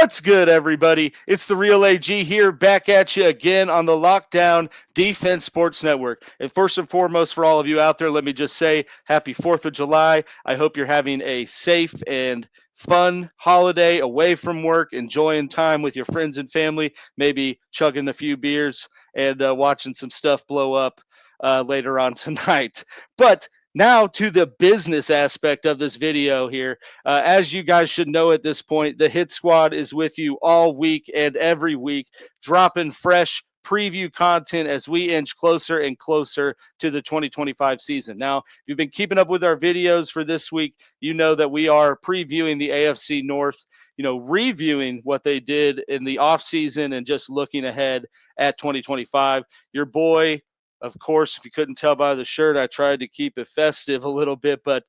What's good, everybody? It's the Real AG here, back at you again on the Lockdown Defense Sports Network. And first and foremost, for all of you out there, let me just say happy 4th of July. I hope you're having a safe and fun holiday away from work, enjoying time with your friends and family, maybe chugging a few beers and watching some stuff blow up later on tonight. But now to the business aspect of this video here. As you guys should know at this point, the Hit Squad is with you all week and every week, dropping fresh preview content as we inch closer and closer to the 2025 season. Now, if you've been keeping up with our videos for this week, you know that we are previewing the AFC North, reviewing what they did in the offseason and just looking ahead at 2025. Your boy, of course, if you couldn't tell by the shirt, I tried to keep it festive a little bit, but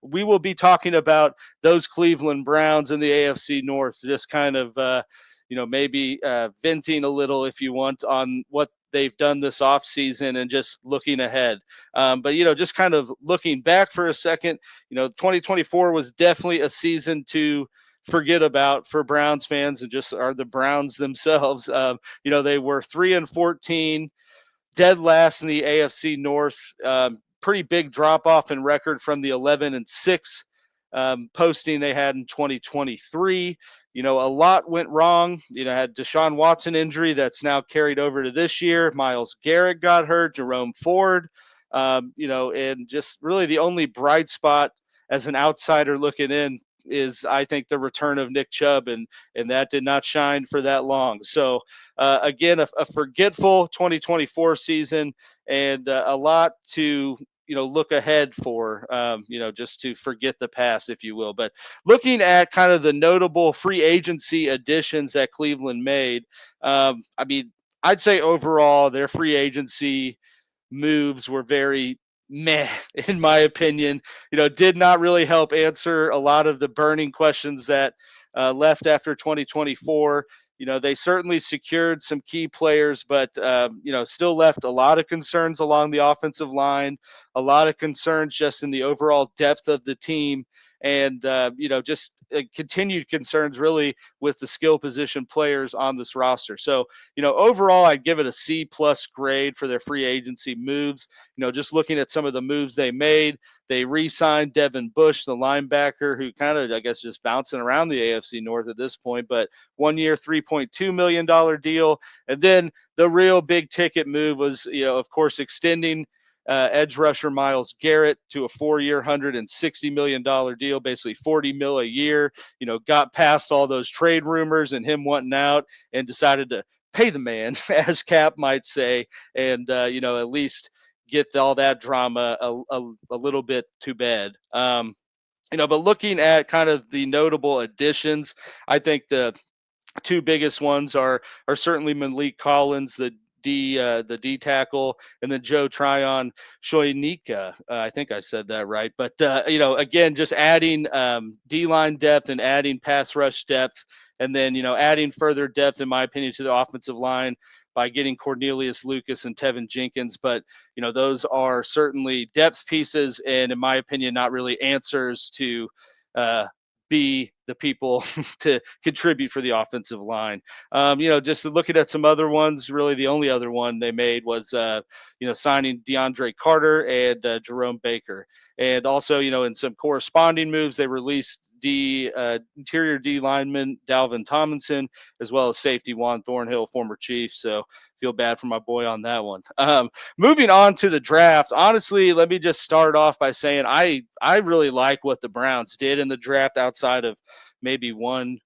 we will be talking about those Cleveland Browns in the AFC North, just kind of, maybe venting a little, if you want, on what they've done this offseason and just looking ahead. But just kind of looking back for a second, 2024 was definitely a season to forget about for Browns fans and just are the Browns themselves. They were 3-14. Dead last in the AFC North. Pretty big drop off in record from the 11-6 posting they had in 2023. A lot went wrong. Had Deshaun Watson injury that's now carried over to this year. Myles Garrett got hurt. Jerome Ford. And just really the only bright spot as an outsider looking in is, I think, the return of Nick Chubb, and that did not shine for that long. So, again, a forgetful 2024 season and a lot to look ahead for, just to forget the past, if you will. But looking at kind of the notable free agency additions that Cleveland made, I'd say overall their free agency moves were very meh, in my opinion. Did not really help answer a lot of the burning questions that left after 2024. They certainly secured some key players, but, still left a lot of concerns along the offensive line, a lot of concerns just in the overall depth of the team, and, just continued concerns really with the skill position players on this roster. So, overall, I'd give it a C+ grade for their free agency moves. Just looking at some of the moves they made, they re-signed Devin Bush, the linebacker, who kind of, I guess, just bouncing around the AFC North at this point, but 1 year, $3.2 million deal. And then the real big ticket move was, of course, extending edge rusher Myles Garrett to a 4-year, $160 million deal, basically $40 million a year. Got past all those trade rumors and him wanting out and decided to pay the man, as Cap might say, and, at least get all that drama a little bit to bed. But looking at kind of the notable additions, I think the two biggest ones are certainly Malik Collins, the D tackle, and then Joe Tryon Shoyinka. I think I said that right. But, again, just adding D-line depth and adding pass rush depth, and then, adding further depth, in my opinion, to the offensive line by getting Cornelius Lucas and Tevin Jenkins. But, those are certainly depth pieces and, in my opinion, not really answers to be the people to contribute for the offensive line. Just looking at some other ones, really the only other one they made was, signing DeAndre Carter and Jerome Baker. And also, in some corresponding moves, they released interior D lineman Dalvin Tomlinson, as well as safety Juan Thornhill, former Chief. So feel bad for my boy on that one. Moving on to the draft, honestly, let me just start off by saying I really like what the Browns did in the draft, outside of maybe one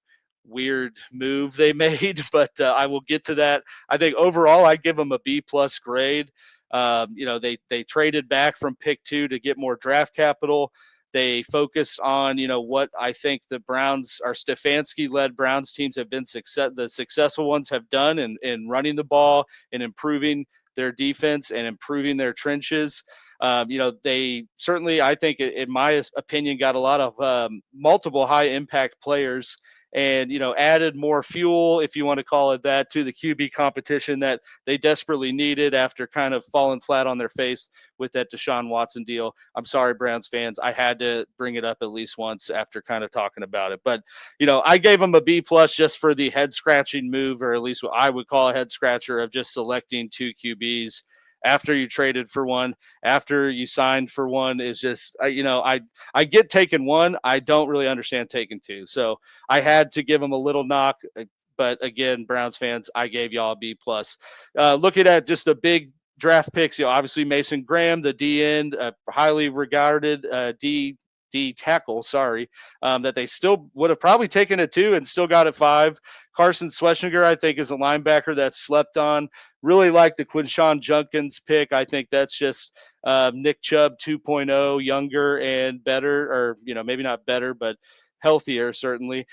weird move they made, but I will get to that. I think overall I give them a B+ grade. They traded back from pick 2 to get more draft capital. They focus on, what I think the Browns, our Stefanski-led Browns teams have been the successful ones have done in running the ball and improving their defense and improving their trenches. They certainly, I think, in my opinion, got a lot of multiple high-impact players and added more fuel, if you want to call it that, to the QB competition that they desperately needed after kind of falling flat on their face with that Deshaun Watson deal. I'm sorry, Browns fans, I had to bring it up at least once after kind of talking about it. But I gave them a B plus just for the head scratching move, or at least what I would call a head scratcher, of just selecting two QBs after you traded for one, after you signed for one. Is just I get taking one. I don't really understand taking two. So I had to give them a little knock. But again, Browns fans, I gave y'all a B plus. Looking at just the big draft picks, obviously Mason Graham, the D end, highly regarded D tackle, that they still would have probably taken at 2 and still got at 5. Carson Schwarzenegger, I think, is a linebacker that's slept on. Really like the Quinshawn Junkins pick. I think that's just Nick Chubb 2.0, younger and better, or maybe not better, but healthier certainly.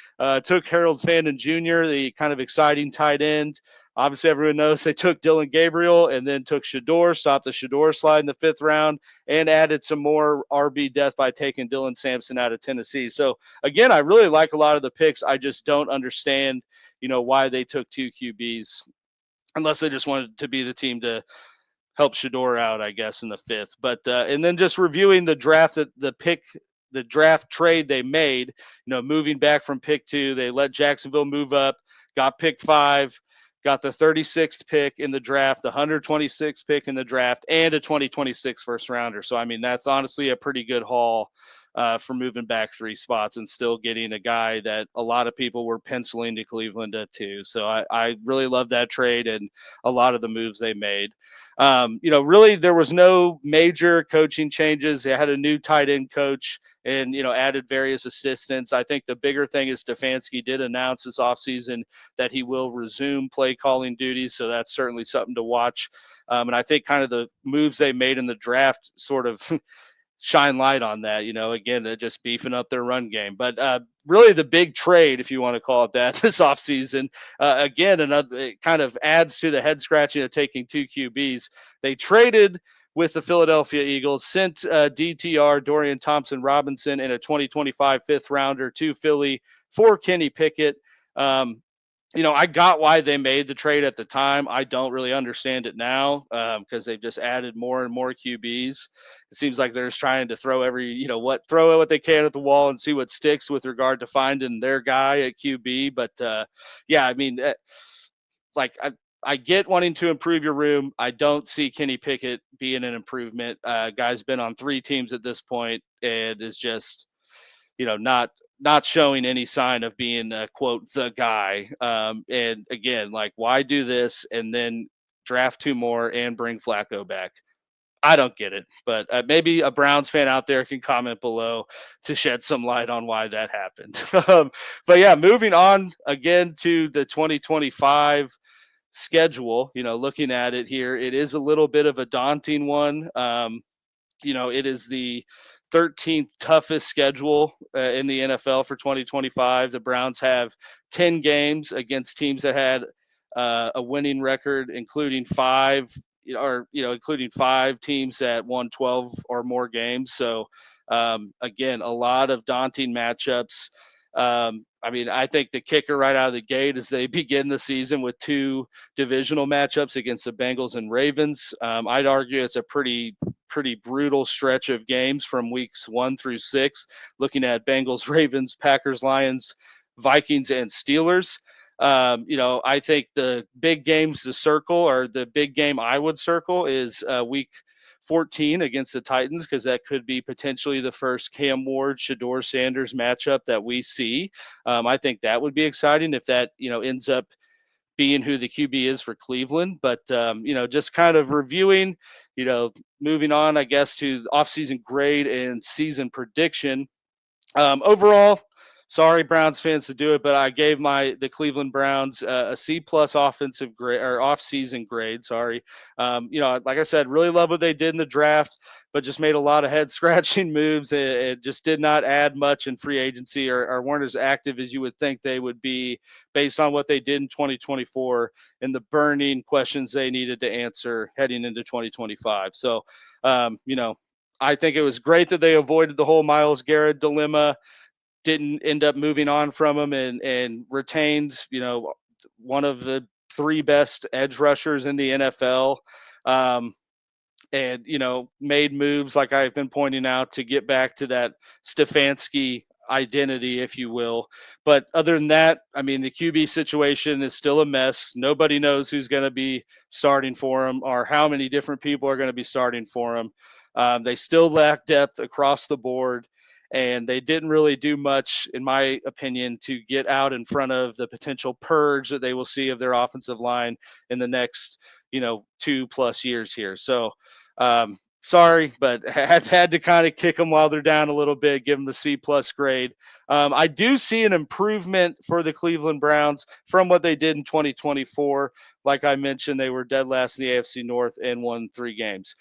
Took Harold Fandon Jr., the kind of exciting tight end. Obviously, everyone knows they took Dylan Gabriel and then took Shador, stopped the Shador slide in the 5th round, and added some more RB depth by taking Dylan Sampson out of Tennessee. So, again, I really like a lot of the picks. I just don't understand, why they took 2 QBs, unless they just wanted to be the team to help Shador out, I guess, in the 5th. But and then just reviewing the draft, the draft trade they made, moving back from pick 2, they let Jacksonville move up, got pick 5, got the 36th pick in the draft, the 126th pick in the draft, and a 2026 first rounder. So, I mean, that's honestly a pretty good haul for moving back 3 spots and still getting a guy that a lot of people were penciling to Cleveland at 2. So I really love that trade and a lot of the moves they made. Really there was no major coaching changes. They had a new tight end coach and, added various assistants. I think the bigger thing is Stefanski did announce this offseason that he will resume play calling duties. So that's certainly something to watch. And I think kind of the moves they made in the draft sort of shine light on that, again, just beefing up their run game. But really the big trade, if you want to call it that, this offseason, again, it kind of adds to the head scratching of taking 2 QBs. They traded with the Philadelphia Eagles, sent DTR, Dorian Thompson-Robinson, and a 2025 5th rounder to Philly for Kenny Pickett. I got why they made the trade at the time. I don't really understand it now because they've just added more and more QBs. It seems like they're just trying to throw throw what they can at the wall and see what sticks with regard to finding their guy at QB. But yeah, I mean, I get wanting to improve your room. I don't see Kenny Pickett being an improvement. Guy's been on 3 teams at this point and is just, not showing any sign of being quote the guy. And again, why do this and then draft 2 more and bring Flacco back? I don't get it, but maybe a Browns fan out there can comment below to shed some light on why that happened. But yeah, moving on again to the 2025 schedule, looking at it here, it is a little bit of a daunting one. It is the 13th toughest schedule in the NFL for 2025. The Browns have 10 games against teams that had a winning record, including 5 teams that won 12 or more games. So again, a lot of daunting matchups. I think the kicker right out of the gate is they begin the season with 2 divisional matchups against the Bengals and Ravens. I'd argue it's a pretty brutal stretch of games from weeks 1 through 6, looking at Bengals, Ravens, Packers, Lions, Vikings, and Steelers. I think the big games to circle, or the big game I would circle, is week 14 against the Titans, because that could be potentially the first Cam Ward, Shador Sanders matchup that we see. I think that would be exciting if that, ends up being who the QB is for Cleveland. But, just kind of reviewing, moving on, I guess, to offseason grade and season prediction. Overall, sorry, Browns fans, to do it, but I gave the Cleveland Browns a C plus offensive grade, or off season grade. Sorry. Like I said, really love what they did in the draft, but just made a lot of head scratching moves. It just did not add much in free agency, or weren't as active as you would think they would be based on what they did in 2024 and the burning questions they needed to answer heading into 2025. So, I think it was great that they avoided the whole Myles Garrett dilemma. didn't end up moving on from him and retained, one of the three best edge rushers in the NFL. Um, and made moves like I've been pointing out to get back to that Stefanski identity, if you will. But other than that, I mean, the QB situation is still a mess. Nobody knows who's going to be starting for him or how many different people are going to be starting for him. They still lack depth across the board, and they didn't really do much, in my opinion, to get out in front of the potential purge that they will see of their offensive line in the next 2+ years here. So sorry, but had to kind of kick them while they're down a little bit, give them the C+ grade. I do see an improvement for the Cleveland Browns from what they did in 2024. Like I mentioned, they were dead last in the AFC North and won 3 games.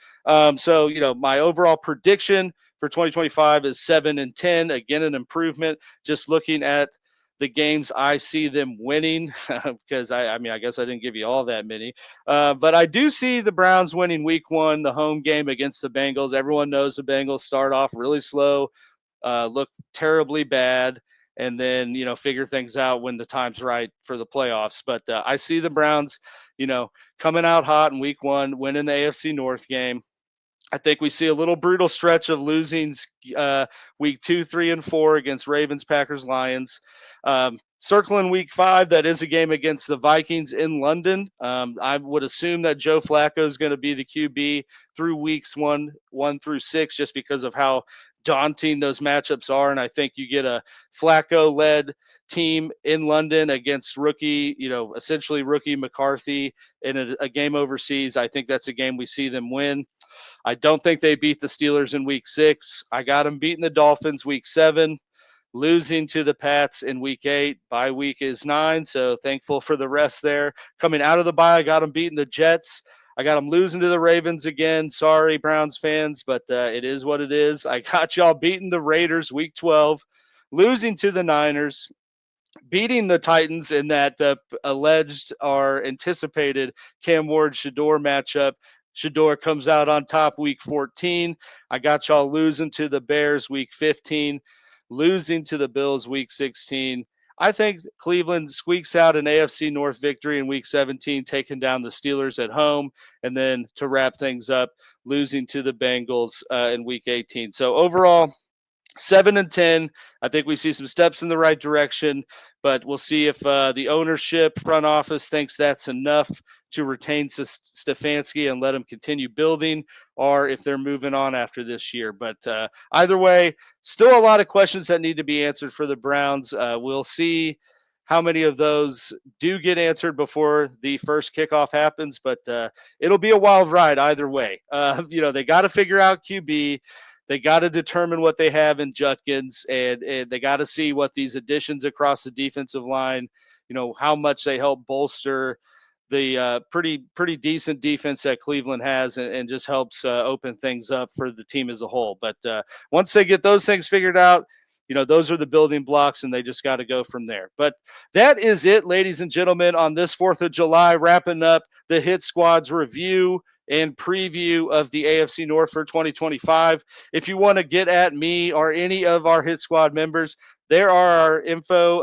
So my overall prediction for 2025 is 7-10. Again, an improvement. Just looking at the games I see them winning, because I mean, I guess I didn't give you all that many. But I do see the Browns winning week 1, the home game against the Bengals. Everyone knows the Bengals start off really slow, look terribly bad, and then, figure things out when the time's right for the playoffs. But I see the Browns, coming out hot in week 1, winning the AFC North game. I think we see a little brutal stretch of losing week 2, 3, and 4 against Ravens, Packers, Lions. Circling week 5, that is a game against the Vikings in London. I would assume that Joe Flacco is going to be the QB through weeks 1 through 6, just because of how daunting those matchups are. And I think you get a Flacco-led team in London against rookie, essentially rookie McCarthy in a game overseas. I think that's a game we see them win. I don't think they beat the Steelers in week 6. I got them beating the Dolphins week 7, losing to the Pats in week 8. Bye week is 9, so thankful for the rest there. Coming out of the bye, I got them beating the Jets. I got them losing to the Ravens again. Sorry, Browns fans, but it is what it is. I got y'all beating the Raiders week 12, losing to the Niners, beating the Titans in that alleged or anticipated Cam Ward-Shedeur matchup. Shedeur comes out on top week 14. I got y'all losing to the Bears week 15, losing to the Bills week 16. I think Cleveland squeaks out an AFC North victory in week 17, taking down the Steelers at home, and then to wrap things up, losing to the Bengals in week 18. So overall, 7-10. I think we see some steps in the right direction, but we'll see if the ownership front office thinks that's enough to retain Stefanski and let him continue building, or if they're moving on after this year. But either way, still a lot of questions that need to be answered for the Browns. We'll see how many of those do get answered before the first kickoff happens, but it'll be a wild ride either way. They got to figure out QB. They got to determine what they have in Judkins, and they got to see what these additions across the defensive line, how much they help bolster the pretty decent defense that Cleveland has, and just helps open things up for the team as a whole. But once they get those things figured out, those are the building blocks, and they just got to go from there. But that is it, ladies and gentlemen, on this 4th of July, wrapping up the Hit Squad's review and preview of the AFC North for 2025. If you want to get at me or any of our Hit Squad members, there are our info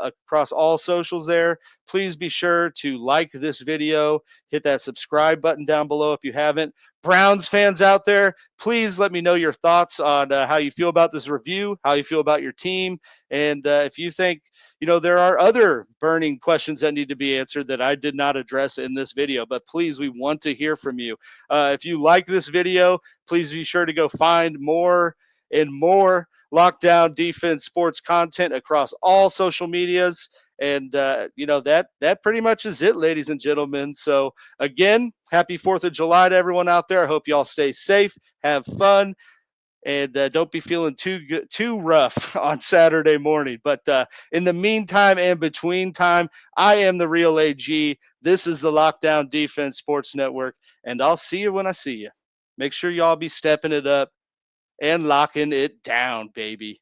across all socials there. Please be sure to like this video, hit that subscribe button down below if you haven't. Browns fans out there, please let me know your thoughts on how you feel about this review, how you feel about your team, and if you think there are other burning questions that need to be answered that I did not address in this video. But please, we want to hear from you. If you like this video, please be sure to go find more and more Lockdown Defense Sports content across all social medias. And, that pretty much is it, ladies and gentlemen. So, again, happy 4th of July to everyone out there. I hope you all stay safe, have fun, and don't be feeling too rough on Saturday morning. But in the meantime and between time, I am the real AG. This is the Lockdown Defense Sports Network, and I'll see you when I see you. Make sure y'all be stepping it up and locking it down, baby.